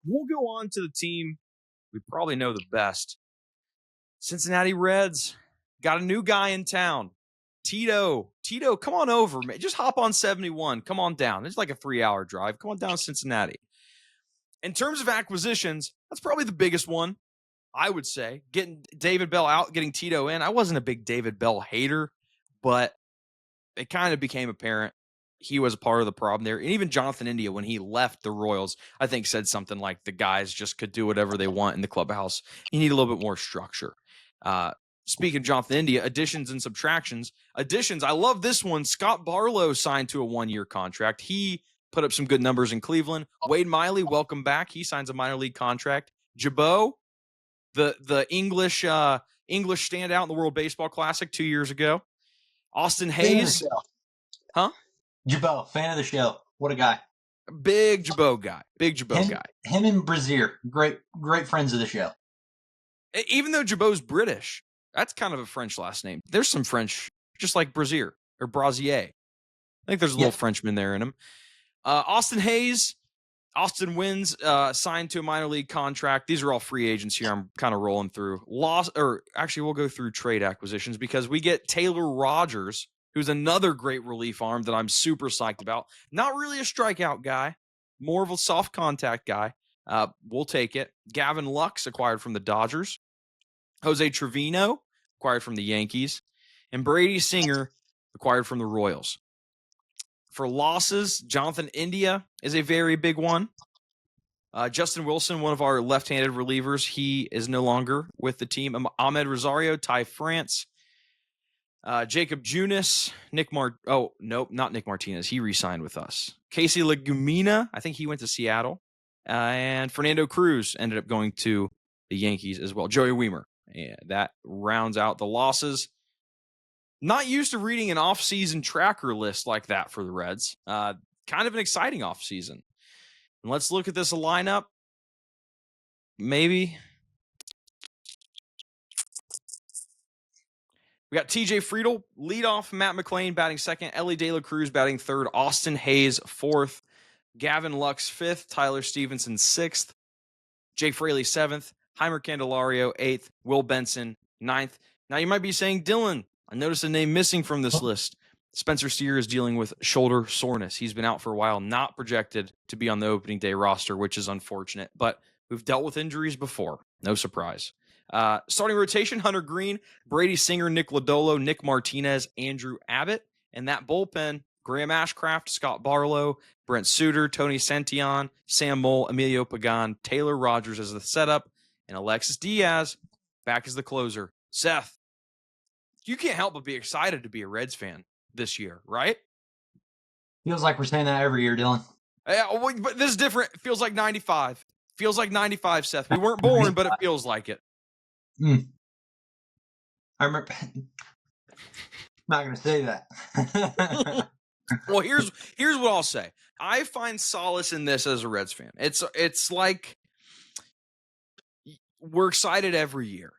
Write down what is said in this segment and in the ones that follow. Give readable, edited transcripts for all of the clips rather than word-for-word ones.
We'll go on to the team we probably know the best. Cincinnati Reds got a new guy in town. Tito, come on over, man. Just hop on 71. Come on down. It's like a 3-hour drive. Come on down to Cincinnati. In terms of acquisitions, that's probably the biggest one, I would say. Getting David Bell out, getting Tito in. I wasn't a big David Bell hater, but it kind of became apparent he was a part of the problem there. And even Jonathan India, when he left the Royals, I think said something like the guys just could do whatever they want in the clubhouse. You need a little bit more structure. Speaking of Jonathan India, additions and subtractions. Additions, I love this one. Scott Barlow signed to a 1-year contract. He put up some good numbers in Cleveland. Wade Miley, welcome back. He signs a minor league contract. Jabot, the English standout in the World Baseball Classic 2 years ago. Austin Hayes. Huh? Jabot, fan of the show. What a guy. Big Jabot guy. Him and Brazier, great friends of the show. Even though Jabot's British, that's kind of a French last name. There's some French, just like Brazier or Brazier. I think there's a little Frenchman there in him. Austin Hayes, Austin Wins signed to a minor league contract. These are all free agents here. I'm kind of rolling through. We'll go through trade acquisitions because we get Taylor Rogers, who's another great relief arm that I'm super psyched about. Not really a strikeout guy, more of a soft contact guy. We'll take it. Gavin Lux acquired from the Dodgers. Jose Trevino acquired from the Yankees. And Brady Singer acquired from the Royals. For losses, Jonathan India is a very big one. Justin Wilson, one of our left-handed relievers, he is no longer with the team. Ahmed Rosario, Ty France, Jacob Junis, not Nick Martinez. He re-signed with us. Casey Legumina, I think he went to Seattle. And Fernando Cruz ended up going to the Yankees as well. Joey Weimer. Yeah, that rounds out the losses. Not used to reading an off-season tracker list like that for the Reds. Kind of an exciting off-season. And let's look at this lineup. Maybe. We got TJ Friedel, leadoff, Matt McClain batting second, Ellie De La Cruz batting third, Austin Hayes fourth, Gavin Lux fifth, Tyler Stevenson sixth, Jake Fraley seventh, Heimer Candelario eighth, Will Benson ninth. Now you might be saying, Dylan, I noticed a name missing from this list. Spencer Steer is dealing with shoulder soreness. He's been out for a while, not projected to be on the opening day roster, which is unfortunate, but we've dealt with injuries before. No surprise. Starting rotation, Hunter Green, Brady Singer, Nick Lodolo, Nick Martinez, Andrew Abbott. And that bullpen, Graham Ashcraft, Scott Barlow, Brent Suter, Tony Santillan, Sam Mole, Emilio Pagan, Taylor Rogers as the setup, and Alexis Diaz back as the closer. Seth, you can't help but be excited to be a Reds fan this year, right? Feels like we're saying that every year, Dylan. Yeah, but this is different. It feels like 95. Feels like 95, Seth. We weren't born, but it feels like it. I remember. Not going to say that. Well, here's what I'll say. I find solace in this as a Reds fan. It's like we're excited every year,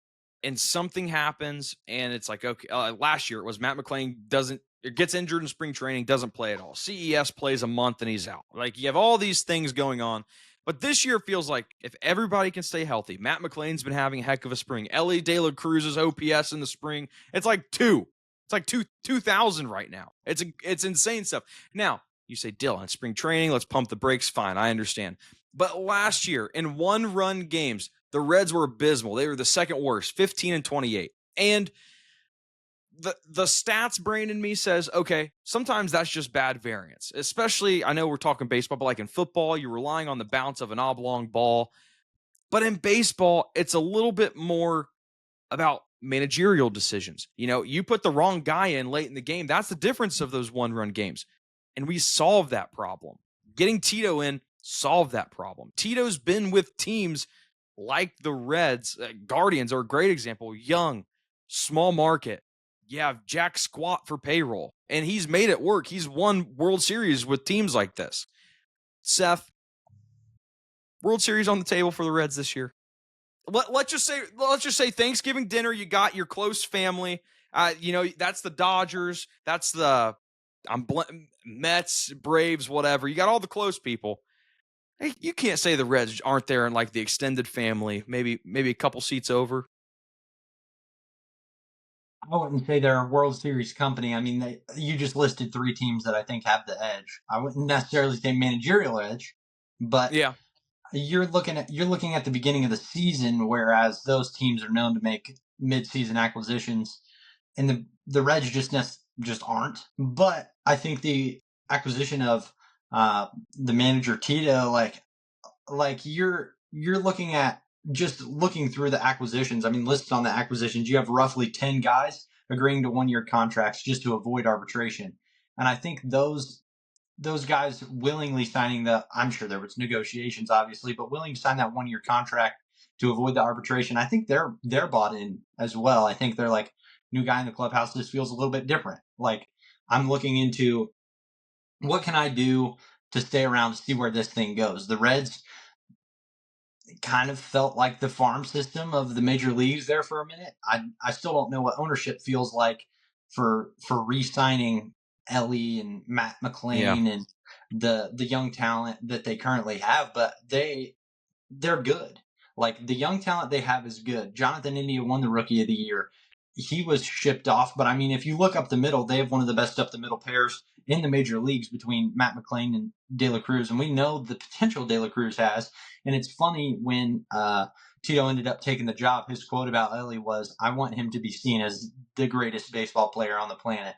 and something happens, and it's like, okay. Last year it was Matt McClain gets injured in spring training, doesn't play at all. CES plays a month and he's out. Like, you have all these things going on. But this year feels like if everybody can stay healthy, Matt McClain's been having a heck of a spring. Ellie De La Cruz's OPS in the spring, it's like 2,000 right now. It's insane stuff. Now, you say, Dylan, spring training, let's pump the brakes. Fine, I understand. But last year, in one-run games, the Reds were abysmal. They were the second worst, 15-28. And the stats brain in me says, okay, sometimes that's just bad variance. Especially, I know we're talking baseball, but like in football, you're relying on the bounce of an oblong ball. But in baseball, it's a little bit more about managerial decisions. You know, you put the wrong guy in late in the game. That's the difference of those one-run games. And we solved that problem. Getting Tito in solved that problem. Tito's been with teams like the Reds. Guardians are a great example. Young, small market. You have Jack Squat for payroll, and he's made it work. He's won World Series with teams like this. Seth, World Series on the table for the Reds this year. Let's just say Thanksgiving dinner. You got your close family. That's the Dodgers. That's the Mets, Braves, whatever. You got all the close people. Hey, you can't say the Reds aren't there in like the extended family, maybe a couple seats over. I wouldn't say they're a World Series company. I mean, you just listed three teams that I think have the edge. I wouldn't necessarily say managerial edge, but Yeah. you're looking at the beginning of the season, whereas those teams are known to make mid-season acquisitions, and the Reds just aren't. But I think the acquisition of the manager Tito, like you're looking at just looking through the acquisitions. I mean, listed on the acquisitions, you have roughly 10 guys agreeing to 1 year contracts just to avoid arbitration. And I think those guys willingly signing I'm sure there was negotiations obviously, but willing to sign that 1 year contract to avoid the arbitration, I think they're bought in as well. I think they're like, new guy in the clubhouse, this feels a little bit different. Like, I'm looking into what can I do to stay around to see where this thing goes. The Reds kind of felt like the farm system of the major leagues there for a minute. I still don't know what ownership feels like for re-signing Ellie and Matt Yeah. McClain and the young talent that they currently have, but they're good. Like, the young talent they have is good. Jonathan India won the Rookie of the Year. He was shipped off, but I mean, if you look up the middle, they have one of the best up the middle pairs in the major leagues between Matt McClain and De La Cruz, and we know the potential De La Cruz has. And it's funny when Tito ended up taking the job. His quote about Ellie was, "I want him to be seen as the greatest baseball player on the planet."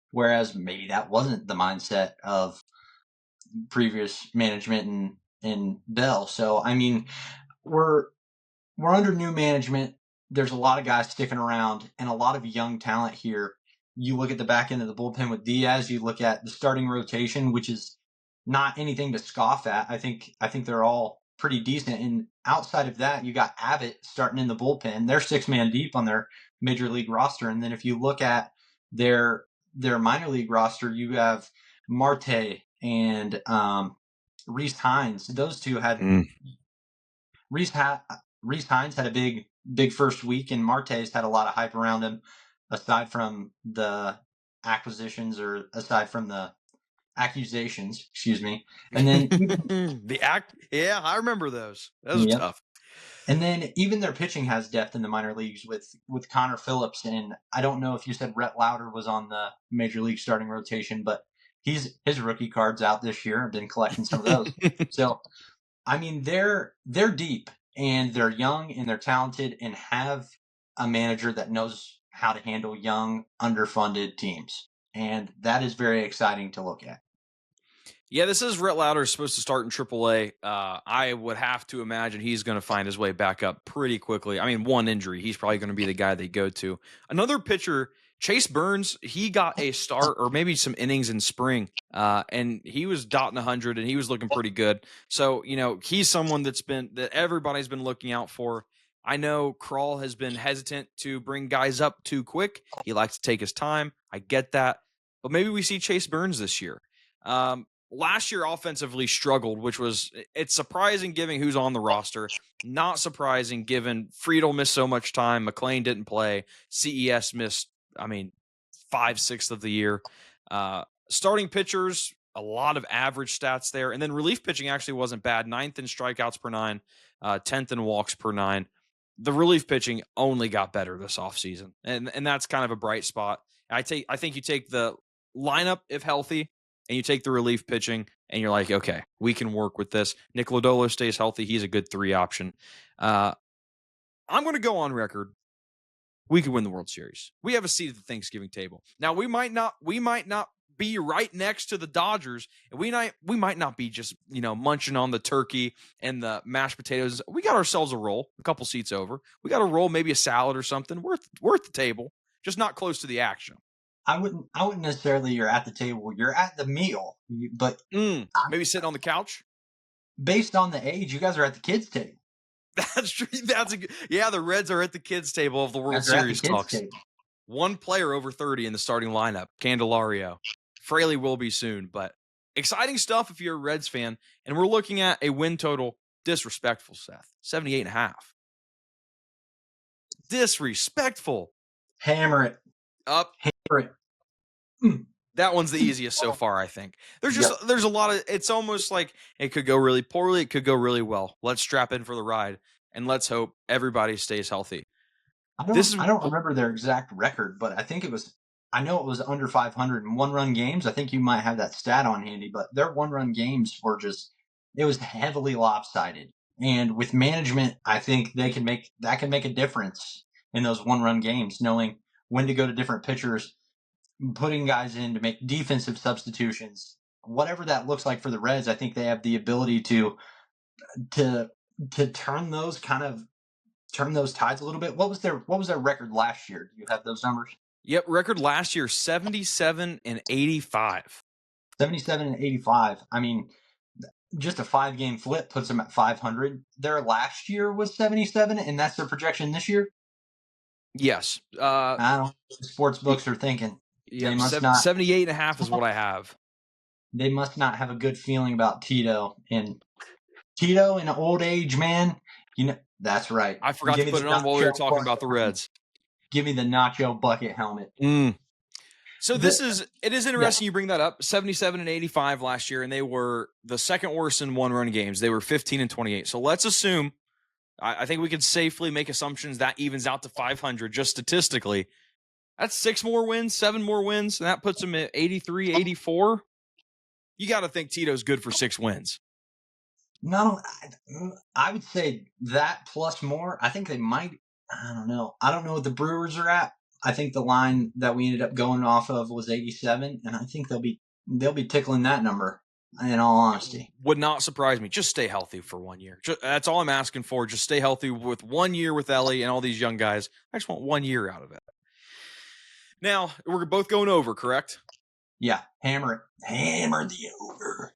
Whereas maybe that wasn't the mindset of previous management in Bell. So I mean, we're we're under new management. There's a lot of guys sticking around and a lot of young talent here. You look at the back end of the bullpen with Diaz. You look at the starting rotation, which is not anything to scoff at. I think they're all pretty decent. And outside of that, you got Abbott starting in the bullpen. They're 6 man deep on their major league roster. And then if you look at their minor league roster, you have Marte and Reese Hines. Those two had Mm. Reese Hines had a big first week, and Marte's had a lot of hype around him, aside from the acquisitions or aside from the accusations. Excuse me. And then Yeah, I remember those. Those are yep. tough. And then even their pitching has depth in the minor leagues with Connor Phillips, and I don't know if you said Rhett Lauder was on the major league starting rotation, but his rookie card's out this year. I've been collecting some of those. So I mean, they're deep and they're young and they're talented and have a manager that knows how to handle young, underfunded teams, and that is very exciting to look at. Yeah, this is Rhett Lauder supposed to start in AAA. I would have to imagine he's going to find his way back up pretty quickly. I mean, one injury, he's probably going to be the guy they go to. Another pitcher, Chase Burns, he got a start or maybe some innings in spring, and he was dotting 100 and he was looking pretty good. So, he's someone that everybody's been looking out for. I know Krall has been hesitant to bring guys up too quick. He likes to take his time. I get that. But maybe we see Chase Burns this year. Last year offensively struggled, which it's surprising given who's on the roster. Not surprising given Friedel missed so much time. McClain didn't play. CES missed, 5/6 of the year. Starting pitchers, a lot of average stats there. And then relief pitching actually wasn't bad. 9th in strikeouts per 9, 10th in walks per 9. The relief pitching only got better this offseason. And that's kind of a bright spot. I think you take the lineup if healthy, and you take the relief pitching, and you're like, okay, we can work with this. Nick Lodolo stays healthy. He's a good 3 option. I'm going to go on record. We could win the World Series. We have a seat at the Thanksgiving table. Now, we might not be right next to the Dodgers, and we might not be just, munching on the turkey and the mashed potatoes. We got ourselves a roll, a couple seats over. We got a roll, maybe a salad or something worth the table, just not close to the action. I wouldn't necessarily you're at the table. You're at the meal, but Maybe sitting on the couch. based on the age, you guys are at the kids' table. That's true. The Reds are at the kids' table of the World They're at the Series kids' talks. table. One player over 30 in the starting lineup, Candelario. Fraley will be soon, but exciting stuff if you're a Reds fan. And we're looking at a win total, disrespectful, Seth, 78.5. Disrespectful. Hammer it. Up. Hammer it. That one's the easiest so far, I think. There's Yep. there's a lot of, it's almost like it could go really poorly, it could go really well. Let's strap in for the ride and let's hope everybody stays healthy. This is I don't remember their exact record, but I think it was. I know it was under 500 in one-run games. I think you might have that stat on handy, but their one-run games were just. It was heavily lopsided, and with management, I think they can make a difference in those one-run games, knowing when to go to different pitchers, putting guys in to make defensive substitutions, whatever that looks like for the Reds. I think they have the ability to turn those tides a little bit. What was their record last year? Do you have those numbers? Yep, record last year 77-85. 77-85. I mean, just a 5-game flip puts them at 500. Their last year was 77, and that's their projection this year. Yes. I don't know what the sports books are thinking. Yeah, 78.5 is what I have. They must not have a good feeling about Tito in old age, man. You know, that's right. I forgot to put it on while we were talking about the Reds. Give me the nacho bucket helmet. So it is interesting you bring that up. 77-85 last year, and they were the second worst in one-run games. They were 15-28. So let's assume, I think we could safely make assumptions that evens out to 500 just statistically. That's 6 more wins, 7 more wins, and that puts them at 83, 84. You got to think Tito's good for 6 wins. No, I would say that plus more. I think they might. I don't know. I don't know what the Brewers are at. I think the line that we ended up going off of was 87, and I think they'll be tickling that number. In all honesty, would not surprise me. Just stay healthy for 1 year. That's all I'm asking for. Just stay healthy with 1 year with Ellie and all these young guys. I just want 1 year out of it. Now we're both going over, correct? Yeah, hammer the over.